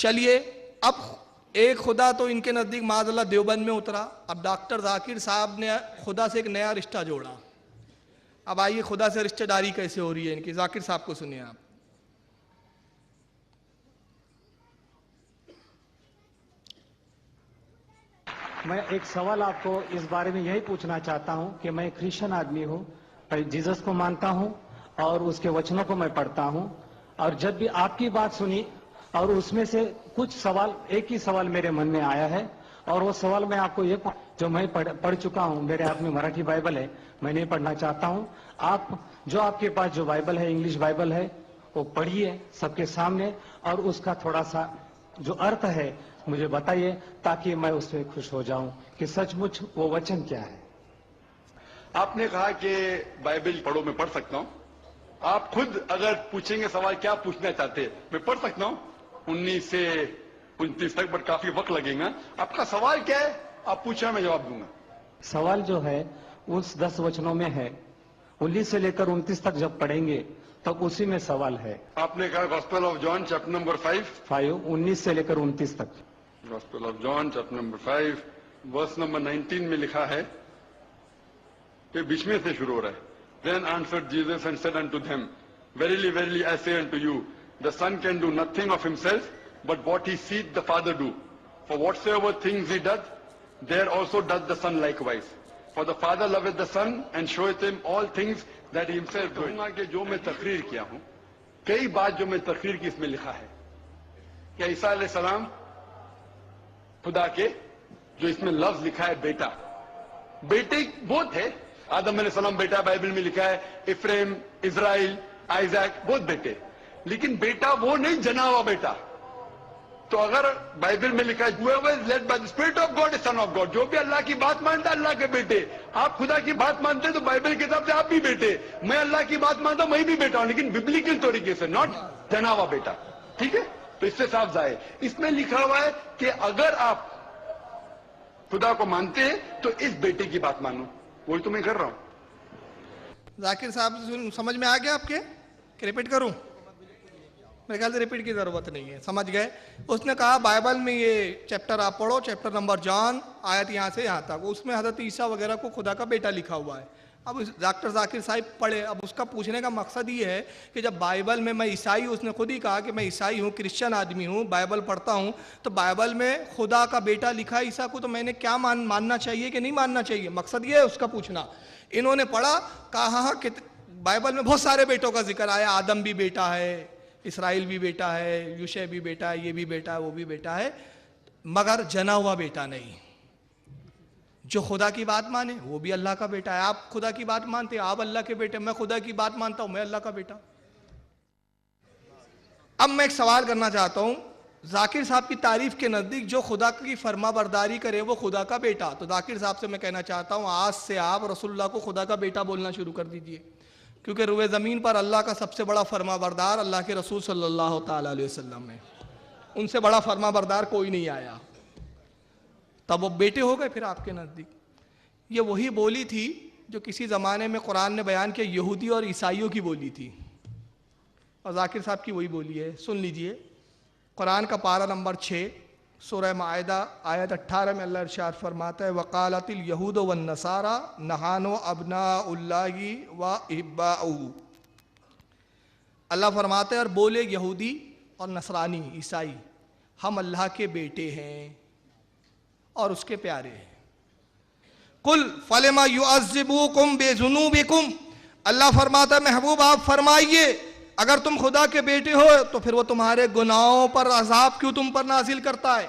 चलिए, अब एक खुदा तो इनके नज़दीक माज़अल्लाह देवबंद में उतरा। अब डॉक्टर जाकिर साहब ने खुदा से एक नया रिश्ता जोड़ा। अब आइए खुदा से रिश्तेदारी कैसे हो रही है इनकी, जाकिर साहब को सुनिए आप। मैं एक सवाल आपको इस बारे में यही पूछना चाहता हूं कि मैं क्रिश्चियन आदमी हूं, जीसस को मानता हूं और उसके वचनों को मैं पढ़ता हूं, और जब भी आपकी बात सुनी और उसमें से कुछ सवाल, एक ही सवाल मेरे मन में आया है, और वो सवाल मैं आपको ये जो मैं पढ़ चुका हूं, मेरे हाथ में मराठी बाइबल है, मैं नहीं पढ़ना चाहता हूं। आप जो आपके पास जो बाइबल है, इंग्लिश बाइबल है, वो पढ़िए सबके सामने और उसका थोड़ा सा जो अर्थ है मुझे बताइए, ताकि मैं उससे खुश हो जाऊं कि सचमुच वो वचन क्या है। आपने कहा कि बाइबल पढ़ो, मैं पढ़ सकता हूं। आप खुद अगर पूछेंगे सवाल क्या पूछना चाहते हैं, मैं पढ़ सकता हूं 19 से 29 तक, बट काफी वक्त लगेगा। आपका सवाल क्या है, आप पूछा, मैं जवाब दूंगा। सवाल जो है उस 10 वचनों में है, 19 से लेकर 29 तक जब पढ़ेंगे तब उसी में सवाल है। आपने कहा gospel of John chapter number 5, 19 से लेकर 29 तक। Gospel of John chapter number 5 verse number 19 में लिखा है, ये बीच में से शुरू हो रहा है। Then answered Jesus and said unto them, Verily, verily, I say unto you, the Son can do nothing of himself, but what he seeth the Father do. For whatsoever things he doth, there also doth the Son likewise. For the Father loveth the Son and showeth him all things that he himself doeth. कहूंगा कि जो मैं तकरीर किया हूं, कई बात जो मैं तकरीर की इसमें लिखा है कि ईसा अलैहिस्सलाम खुदा के, जो इसमें लफ्ज लिखा है बेटा, बेटे बहुत है। आदम अलैहिस्सलाम बेटा बाइबल में लिखा है, इफ्रेम, इज़राइल, आइजैक, बहुत बेटे, लेकिन बेटा वो नहीं, जना हुआ बेटा। तो अगर बाइबल में लिखा है whoever is led by the spirit of God is son of God, जो भी अल्लाह की बात मानता है अल्लाह के बेटे। आप खुदा की बात मानते हैं तो बाइबल के हिसाब से आप भी बेटे, मैं अल्लाह की बात मानता हूं, मैं भी बेटा हूं, लेकिन बिब्लिकल तरीके से, नॉट जना हुआ बेटा। ठीक है, तो इससे साफ जाए। इसमें लिखा हुआ है कि अगर आप खुदा को मानते हैं तो इस बेटे की बात मानो, वही तो मैं कर रहा हूं। जाकिर साहब समझ में आ गया आपके कि रिपीट करूं? मेरे ख्याल से रिपीट की जरूरत नहीं है, समझ गए। उसने कहा बाइबल में ये चैप्टर आप पढ़ो, चैप्टर नंबर जॉन, आयत यहाँ से यहाँ तक, उसमें हजरत ईसा वगैरह को खुदा का बेटा लिखा हुआ है। अब डॉक्टर जाकिर साहब पढ़े। अब उसका पूछने का मकसद ये है कि जब बाइबल में, मैं ईसाई, उसने खुद ही कहा कि मैं ईसाई हूँ, क्रिश्चियन आदमी हूँ, बाइबल पढ़ता हूँ, तो बाइबल में खुदा का बेटा लिखा है ईसा को, तो मैंने क्या मानना चाहिए कि नहीं मानना चाहिए, मकसद ये है उसका पूछना। इन्होंने पढ़ा, कहा हाँ कि बाइबल में बहुत सारे बेटों का जिक्र आया, आदम भी बेटा है, इसराइल भी बेटा है, यूशे भी बेटा है, ये भी बेटा है, वो भी बेटा है, मगर जना हुआ बेटा नहीं। जो खुदा की बात माने वो भी अल्लाह का बेटा है। आप खुदा की बात मानते हैं, आप अल्लाह के बेटे, मैं खुदा की बात मानता हूं, मैं अल्लाह का बेटा। अब मैं एक सवाल करना चाहता हूं, जाकिर साहब की तारीफ के नजदीक जो खुदा की फर्मा बरदारी करे वो खुदा का बेटा। तो जाकिर साहब से मैं कहना चाहता हूं, आज से आप रसूलुल्लाह को खुदा का बेटा बोलना शुरू कर दीजिए, क्योंकि रुए ज़मीन पर अल्लाह का सबसे बड़ा फर्मा बरदार अल्लाह के रसूल सल्लल्लाहु ताला अलैहि वसल्लम है। उनसे बड़ा फर्मा बरदार कोई नहीं आया, तब वो बेटे हो गए फिर आपके नज़दीक। ये वही बोली थी जो किसी ज़माने में कुरान ने बयान किया, यहूदी और ईसाइयों की बोली थी, और जाकिर साहब की वही बोली है। सुन लीजिए, कुरान का पारा नंबर 6 सूरह माइदा आयत 18 में अल्लाह इरशाद फरमाता है, वक़ालतिल यहूद व नसारा नहानो अब्नाउल्लाहि व इब्बाउहु। अल्लाह फरमाते हैं, और बोले यहूदी और नसरानी, ईसाई, हम अल्लाह के बेटे हैं और उसके प्यारे हैं। कुल फलमा युअज़्ज़िबुकुम बिज़ुनूबिकुम, अल्लाह फरमाता है महबूब आप फरमाइए, अगर तुम खुदा के बेटे हो तो फिर वो तुम्हारे गुनाहों पर अजाब क्यों तुम पर नाजिल करता है,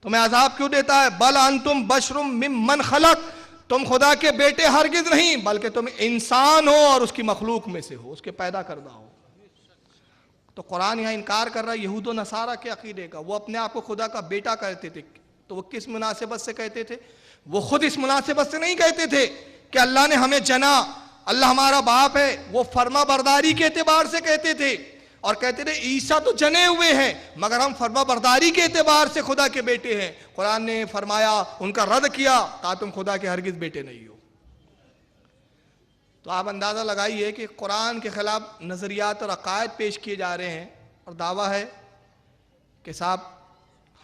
तुम्हें अजाब क्यों देता है। बल अंतुम बशरुम मिम्मन खलक, तुम खुदा के बेटे हरगिज नहीं, बल्कि तुम इंसान हो और उसकी मखलूक में से हो, उसके पैदा करदा हो। तो कुरान यहाँ इनकार कर रहा है यहूद व नसारा के अकीदे का। वो अपने आप को खुदा का बेटा कहते थे, तो वो किस मुनासिबत से कहते थे? वो खुद इस मुनासिबत से नहीं कहते थे कि अल्लाह ने हमें जना, अल्लाह हमारा बाप है, वो फर्मा बरदारी के एतबार से कहते थे, और कहते थे ईसा तो जने हुए हैं मगर हम फर्मा बरदारी के एतबार से खुदा के बेटे हैं। कुरान ने फरमाया, उनका रद्द किया, कहा तुम खुदा के हरगिज बेटे नहीं हो। तो आप अंदाज़ा लगाइए कि कुरान के खिलाफ नज़रियात और अकायद पेश किए जा रहे हैं, और दावा है कि साहब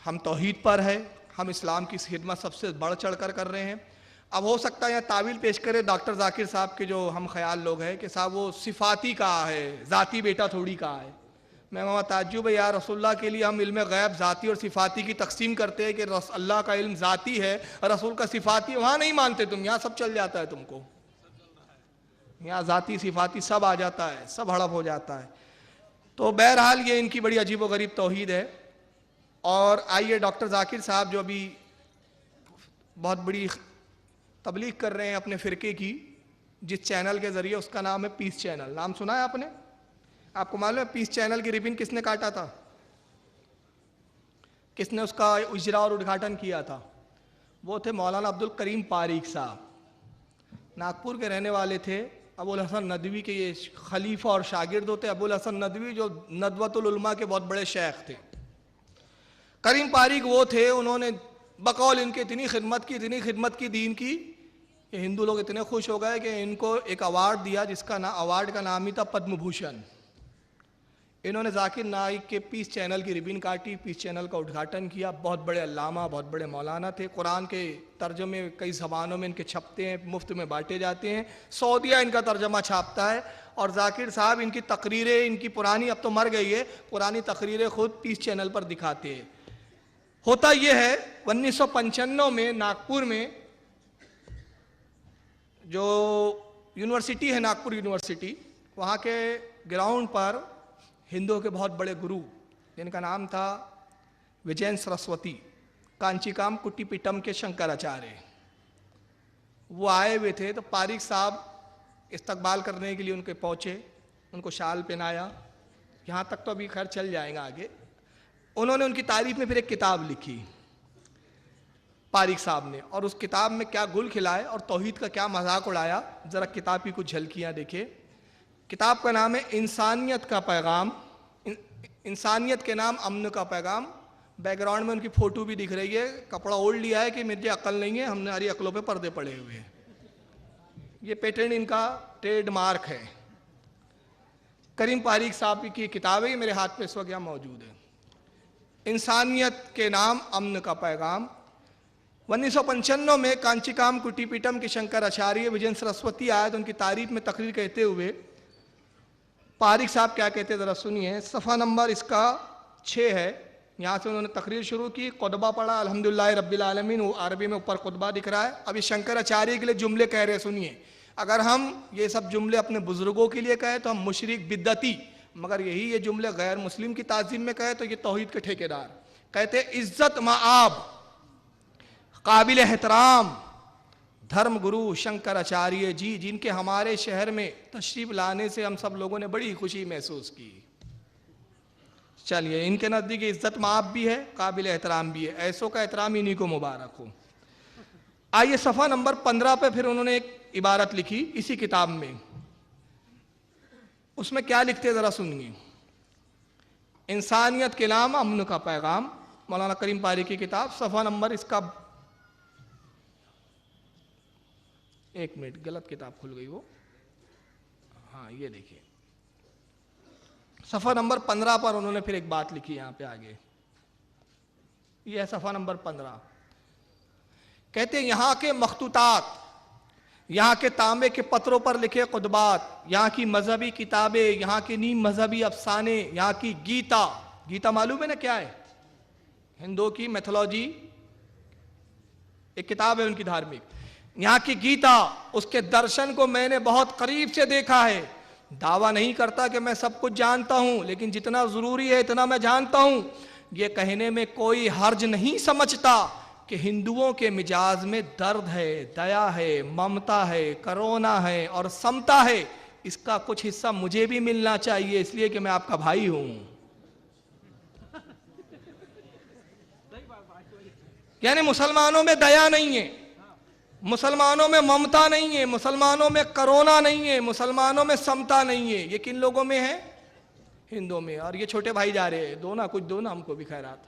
हम तौहीद पर है, हम इस्लाम की खिदमत सबसे बढ़ चढ़ कर रहे हैं। अब हो सकता है यहाँ तावील पेश करे डॉक्टर जाकिर साहब के जो हम ख्याल लोग हैं कि साहब वो सिफाती कहा है, ज़ाती बेटा थोड़ी कहा है। मैं वहाँ ताज्जुब है यार, रसूलुल्लाह के लिए हम इल्म गैब ज़ाती और सिफाती की तकसीम करते हैं कि अल्लाह का इल्म ज़ाती है, रसूल का सिफाती है। वहाँ नहीं मानते तुम, यहाँ सब चल जाता है तुमको, यहाँ ज़ाती सिफाती सब आ जाता है, सब हड़प हो जाता है। तो बहरहाल ये इनकी बड़ी अजीब व गरीब तौहीद है। और आइए डॉक्टर जाकिर साहब जो अभी बहुत बड़ी तबलीग कर रहे हैं अपने फ़िरके की, जिस चैनल के ज़रिए, उसका नाम है पीस चैनल। नाम सुना है आपने? आपको मालूम है पीस चैनल की रिबन किसने काटा था? किसने उसका इजरा और उद्घाटन किया था? वो थे मौलाना अब्दुल करीम पारीक साहब, नागपुर के रहने वाले थे। अबुल हसन नदवी के ये खलीफा और शागिर्द होते। अबुल हसन नदवी जो नदवतुल उलमा के बहुत बड़े शेख थे, करीम पारीक वो थे। उन्होंने बकौल इनके इतनी खिदमत की दीन की कि हिंदू लोग इतने खुश हो गए कि इनको एक अवार्ड दिया, जिसका अवार्ड का नाम ही था पद्म भूषण। इन्होंने जाकिर नाइक के पीस चैनल की रिबन काटी, पीस चैनल का उद्घाटन किया। बहुत बड़े अल्लामा, बहुत बड़े मौलाना थे। कुरान के तर्जमे कई ज़बानों में इनके छपते हैं, मुफ्त में बांटे जाते हैं। सऊदिया इनका तर्जमा छापता है। और जाकिर साहब इनकी तकरीरें, इनकी पुरानी, अब तो मर गई है, पुरानी तकरीरें खुद पीस चैनल पर दिखाते हैं। होता यह है 1995 में नागपुर में जो यूनिवर्सिटी है, नागपुर यूनिवर्सिटी, वहाँ के ग्राउंड पर हिंदुओं के बहुत बड़े गुरु, जिनका नाम था विजयन सरस्वती, कांचीकाम कुट्टीपीठम के शंकराचार्य, वो आए हुए थे। तो पारीक साहब इस्तकबाल करने के लिए उनके पहुँचे, उनको शाल पहनाया। यहाँ तक तो अभी खैर चल जाएगा आगे। उन्होंने उनकी तारीफ में फिर एक किताब लिखी पारीक साहब ने, और उस किताब में क्या गुल खिलाए और तौहीद का क्या मजाक उड़ाया, ज़रा किताब की कुछ झलकियाँ देखिए। किताब का नाम है इंसानियत का पैगाम, इंसानियत के नाम अमन का पैगाम। बैकग्राउंड में उनकी फ़ोटो भी दिख रही है। कपड़ा ओढ़ लिया है कि मुझे अक्ल नहीं है, हमने हमारी अक्लों पे पर्दे पड़े हुए हैं। ये पेटेंट इनका ट्रेडमार्क है। करीम पारीक साहब की किताब है, ये मेरे हाथ पे इस वक्त यहाँ मौजूद है। इंसानियत के नाम अमन का पैगाम। 1995 में कांचीकाम कुट्टीपीठम के शंकराचार्य विजयन सरस्वती आए तो उनकी तारीफ में तकरीर कहते हुए पारीक साहब क्या कहते हैं, ज़रा सुनिए। सफ़ा नंबर इसका 6 है। यहाँ से उन्होंने तकरीर शुरू की, खुतबा पढ़ा, अल्हम्दुलिल्लाह रब्बिल आलमीन, वो अरबी में ऊपर खुतबा दिख रहा है। अभी शंकराचार्य के लिए जुमले कह रहे हैं, सुनिए। अगर हम ये सब जुमले अपने बुजुर्गों के लिए कहें तो हम मुशरिक बिद्दती, मगर यही ये जुमले गैर मुस्लिम की ताज़ीम में कहे तो ये तौहीद के ठेकेदार। कहते इज्जत माआब, काबिल एहतराम धर्म गुरु शंकराचार्य जी, जिनके हमारे शहर में तशरीफ लाने से हम सब लोगों ने बड़ी खुशी महसूस की। चलिए, इनके नज़दीक इज्जत माआब भी है, काबिल एहतराम भी है। ऐसों का एहतराम इन्हीं को मुबारक हो। आइए सफ़ा नंबर 15 पे फिर उन्होंने एक इबारत लिखी इसी किताब में। उसमें क्या लिखते ज़रा सुनिए। इंसानियत के नाम अमन का पैगाम, मौलाना करीम पारीक की किताब, सफ़ा नंबर इसका, एक मिनट, गलत किताब खुल गई वो, हाँ ये देखिए, सफ़ा नंबर 15 पर उन्होंने फिर एक बात लिखी यहाँ पे आगे। ये है सफ़ा नंबर 15। कहते हैं यहाँ के मखतूतात, यहाँ के तांबे के पत्रों पर लिखे खुतबात, यहाँ की मजहबी किताबें, यहाँ के नीम मजहबी अफसाने, यहाँ की गीता, गीता मालूम है ना क्या है? हिंदुओं की मैथोलॉजी, एक किताब है उनकी धार्मिक। यहाँ की गीता, उसके दर्शन को मैंने बहुत करीब से देखा है। दावा नहीं करता कि मैं सब कुछ जानता हूँ, लेकिन जितना ज़रूरी है इतना मैं जानता हूँ। ये कहने में कोई हर्ज नहीं समझता कि हिंदुओं के मिजाज में दर्द है, दया है, ममता है, करुणा है और समता है। इसका कुछ हिस्सा मुझे भी मिलना चाहिए, इसलिए कि मैं आपका भाई हूं। यानी मुसलमानों में दया नहीं है, मुसलमानों में ममता नहीं है, मुसलमानों में करुणा नहीं है, मुसलमानों में समता नहीं है। ये किन लोगों में है? हिंदुओं में। और ये छोटे भाई जा रहे हैं, दो ना कुछ दो ना, हमको भी खैरात,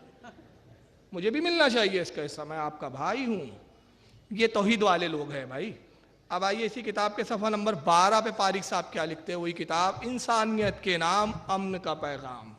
मुझे भी मिलना चाहिए इसका हिस्सा, मैं आपका भाई हूं। ये तौहीद वाले लोग हैं भाई। अब आइए इसी किताब के सफ़ा नंबर 12 पे पारीक साहब क्या लिखते हैं, वही किताब, इंसानियत के नाम अमन का पैगाम।